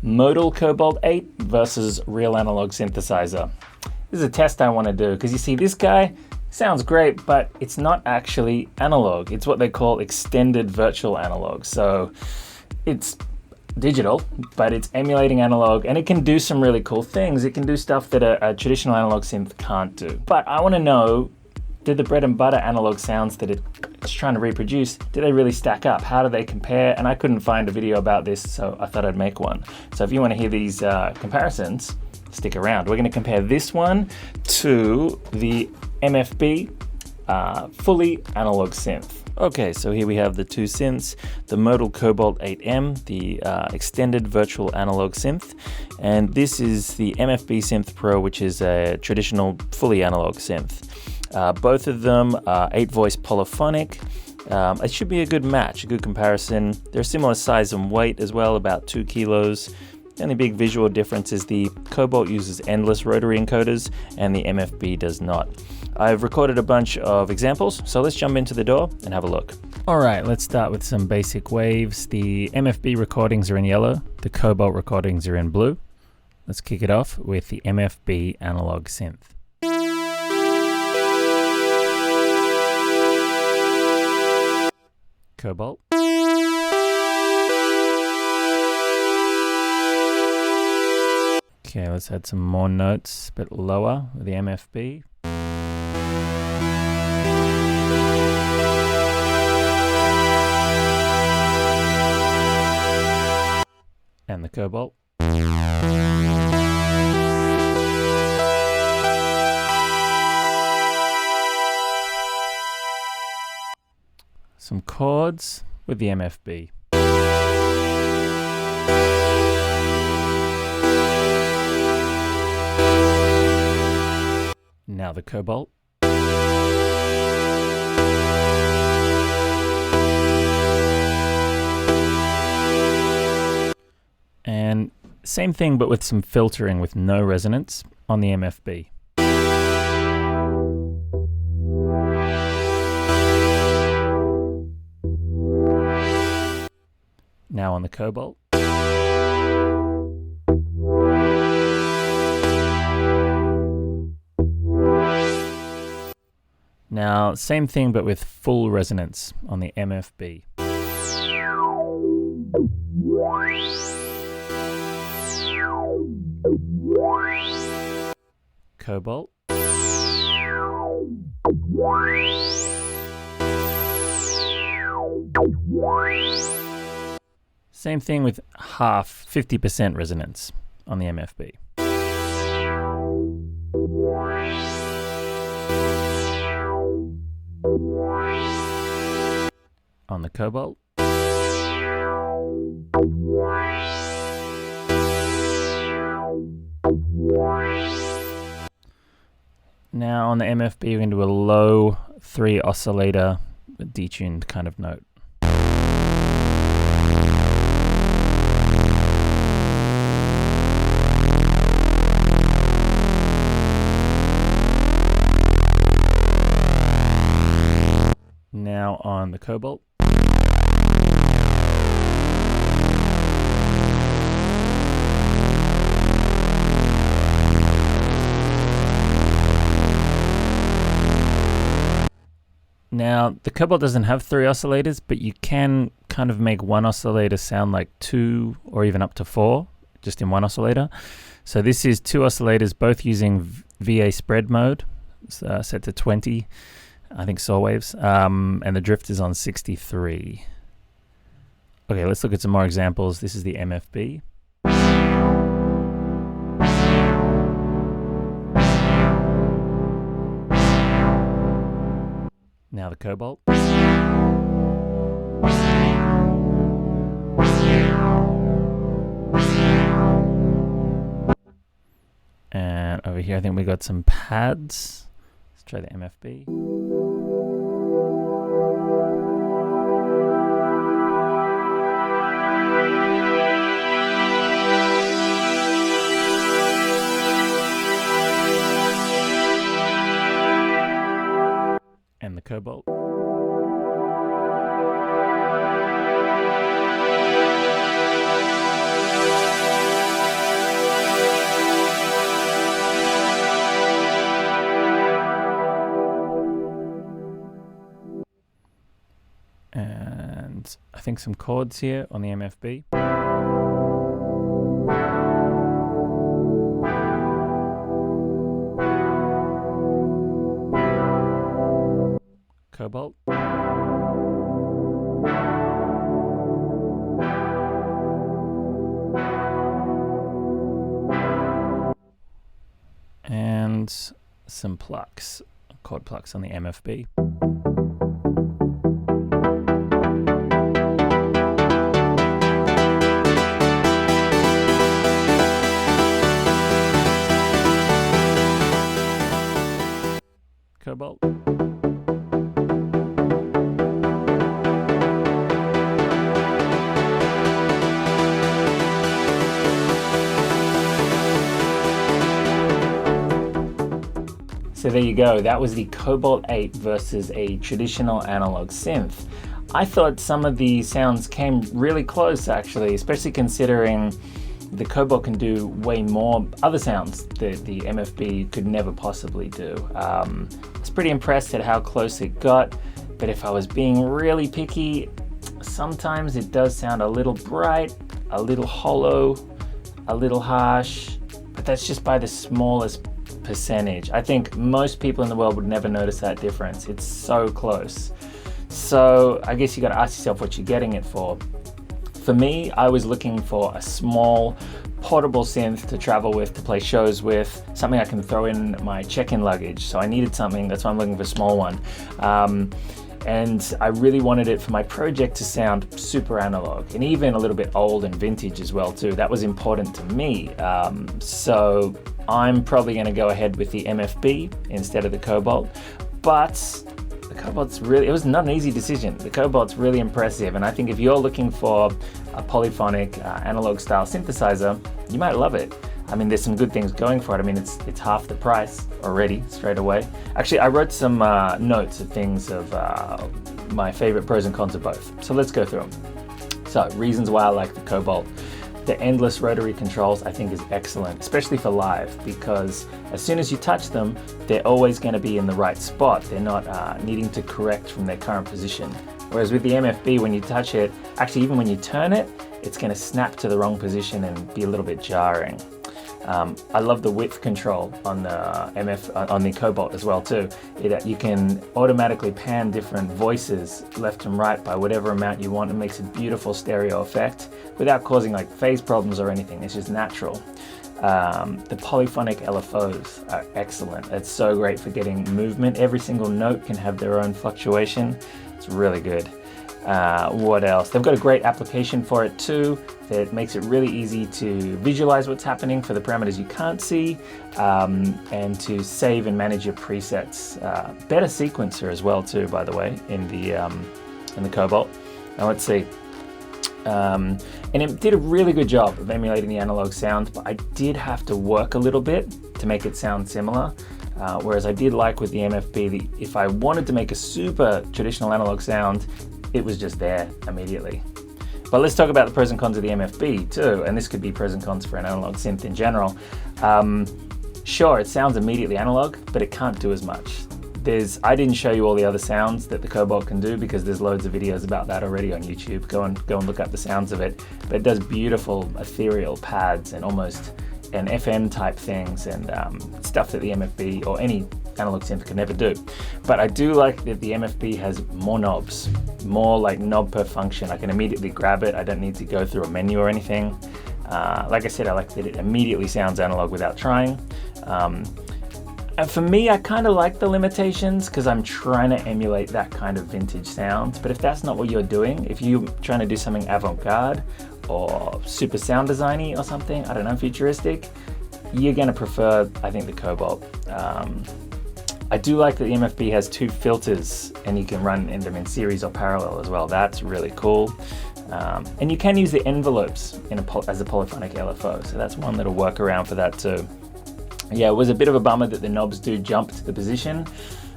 Modal Cobalt 8 versus real analog synthesizer. This is a test I want to do because you see this guy sounds great, but it's not actually analog. It's what they call extended virtual analog. So it's digital, but it's emulating analog, and it can do some really cool things. It can do stuff that a traditional analog synth can't do. But I want to know, do the bread and butter analog sounds that it's trying to reproduce, do they really stack up? How do they compare? And I couldn't find a video about this, so I thought I'd make one. So if you want to hear these comparisons, stick around. We're going to compare this one to the MFB fully analog synth. Okay, so here we have the two synths, the Modal Cobalt 8M, the extended virtual analog synth, and this is the MFB Synth Pro, which is a traditional fully analog synth. Both of them are 8-voice polyphonic. It should be a good match, a good comparison. They're similar size and weight as well, about 2 kilos. The only big visual difference is the Cobalt uses endless rotary encoders and the MFB does not. I've recorded a bunch of examples, so let's jump into the DAW and have a look. All right, let's start with some basic waves. The MFB recordings are in yellow, the Cobalt recordings are in blue. Let's kick it off with the MFB analog synth. Cobalt. Okay, let's add some more notes, a bit lower with the MFB. And the Cobalt. Some chords with the MFB. Now the Cobalt. And same thing, but with some filtering with no resonance on the MFB. Now on the Cobalt. Now, same thing, but with full resonance on the MFB. Cobalt. Same thing with half, 50% resonance on the MFB. On the Cobalt. Now on the MFB, we're going to do a low 3 oscillator, detuned kind of note. Now on the Cobalt. Now, the Cobalt doesn't have 3 oscillators, but you can kind of make one oscillator sound like 2 or even up to 4, just in one oscillator. So this is 2 oscillators, both using VA spread mode, set to 20, I think saw waves, and the drift is on 63. Okay, let's look at some more examples. This is the MFB. Now the Cobalt. And over here I think we got some pads. Let's try the MFB. And the Cobalt. I think some chords here on the MFB. Cobalt. And some plucks, chord plucks on the MFB. Cobalt. So there you go, that was the Cobalt 8 versus a traditional analog synth. I thought some of the sounds came really close actually, especially considering the Cobalt can do way more other sounds that the MFB could never possibly do. I was pretty impressed at how close it got, but if I was being really picky, sometimes it does sound a little bright, a little hollow, a little harsh, but that's just by the smallest percentage. I think most people in the world would never notice that difference. It's so close. So I guess you got to ask yourself what you're getting it for. For me, I was looking for a small portable synth to travel with, to play shows with, something I can throw in my check-in luggage. So I needed something, that's why I'm looking for a small one. And I really wanted it for my project to sound super analog and even a little bit old and vintage as well too. That was important to me. So I'm probably going to go ahead with the MFB instead of the Cobalt. But the Cobalt's really, it was not an easy decision. The Cobalt's really impressive, and I think if you're looking for a polyphonic analog style synthesizer, you might love it. I mean, there's some good things going for it. I mean, it's half the price already, straight away. Actually, I wrote some notes of things of my favorite pros and cons of both. So let's go through them. So, reasons why I like the Cobalt. The endless rotary controls I think is excellent, especially for live, because as soon as you touch them, they're always going to be in the right spot. They're not needing to correct from their current position. Whereas with the MFB, when you touch it, actually even when you turn it, it's going to snap to the wrong position and be a little bit jarring. I love the width control on the on the Cobalt as well too. You can automatically pan different voices left and right by whatever amount you want. It makes a beautiful stereo effect without causing like phase problems or anything. It's just natural. The polyphonic LFOs are excellent. It's so great for getting movement. Every single note can have their own fluctuation. It's really good. What else? They've got a great application for it too that makes it really easy to visualize what's happening for the parameters you can't see, and to save and manage your presets. Better sequencer as well too, by the way, in the Cobalt. Now let's see. And it did a really good job of emulating the analog sound, but I did have to work a little bit to make it sound similar. Whereas I did like with the MFB, if I wanted to make a super traditional analog sound, it was just there immediately. But let's talk about the pros and cons of the MFB too, and this could be pros and cons for an analog synth in general. Sure, it sounds immediately analog, but it can't do as much. I didn't show you all the other sounds that the Cobalt can do because there's loads of videos about that already on YouTube. Go and look up the sounds of it. But it does beautiful ethereal pads and almost an FM type things and stuff that the MFB or any analog synth could never do. But I do like that the MFB has more knobs, more like knob per function. I can immediately grab it. I don't need to go through a menu or anything. Like I said, I like that it immediately sounds analog without trying. And for me, I kind of like the limitations because I'm trying to emulate that kind of vintage sound. But if that's not what you're doing, if you're trying to do something avant-garde or super sound designy or something, I don't know, futuristic, you're going to prefer, I think, the Cobalt. I do like that the MFB has 2 filters and you can run them in series or parallel as well. That's really cool. And you can use the envelopes as a polyphonic LFO, so that's one little workaround for that too. Yeah, it was a bit of a bummer that the knobs do jump to the position.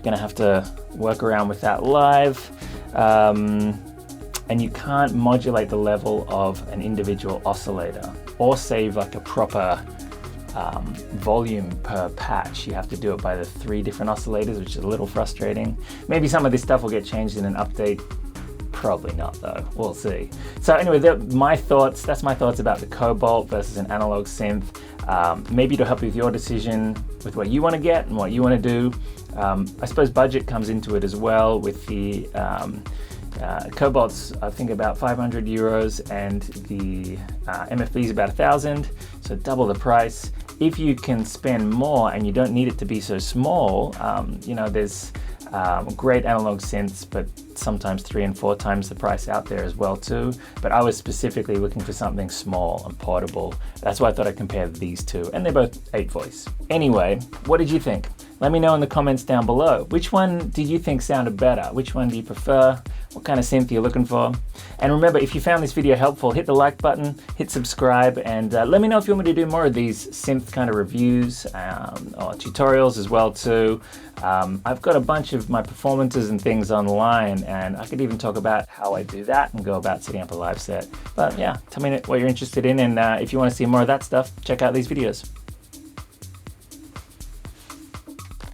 Gonna have to work around with that live. And you can't modulate the level of an individual oscillator or save like a proper volume per patch. You have to do it by the 3 different oscillators, which is a little frustrating. Maybe some of this stuff will get changed in an update Probably not though, we'll see. So anyway, that's my thoughts about the Cobalt versus an analog synth. Maybe it'll help you with your decision with what you want to get and what you want to do. I suppose budget comes into it as well with the Cobalt's, I think, about 500 euros and the MFB is about 1,000, so double the price. If you can spend more and you don't need it to be so small, there's great analog synths, but sometimes 3 and 4 times the price out there as well too. But I was specifically looking for something small and portable. That's why I thought I'd compare these two, and they're both 8 voice. Anyway, what did you think? Let me know in the comments down below. Which one do you think sounded better? Which one do you prefer? What kind of synth you're looking for? And remember, if you found this video helpful, hit the like button, hit subscribe, and let me know if you want me to do more of these synth kind of reviews or tutorials as well too. I've got a bunch of my performances and things online, and I could even talk about how I do that and go about setting up a live set. But yeah, tell me what you're interested in, and if you want to see more of that stuff, check out these videos.